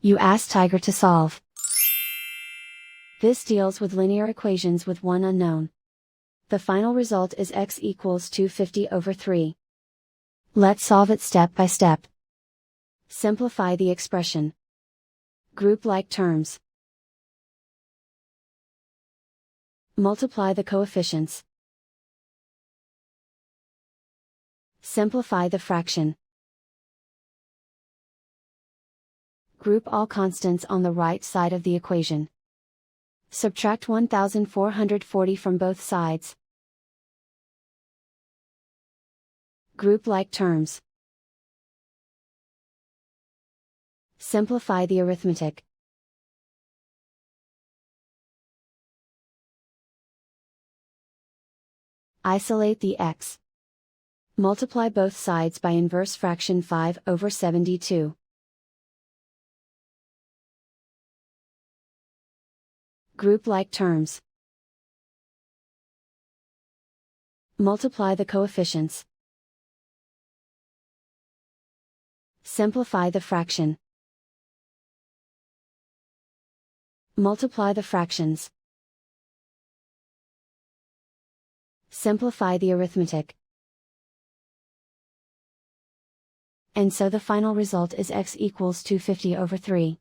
You ask Tiger to solve. This deals with linear equations with one unknown. The final result is x equals 250 over 3. Let's solve it step by step. Simplify the expression. Group like terms. Multiply the coefficients. Simplify the fraction. Group all constants on the right side of the equation. Subtract 1440 from both sides. Group like terms. Simplify the arithmetic. Isolate the x. Multiply both sides by inverse fraction 5 over 72. Group like terms. Multiply the coefficients. Simplify the fraction. Multiply the fractions. Simplify the arithmetic. And so the final result is x equals 250 over 3.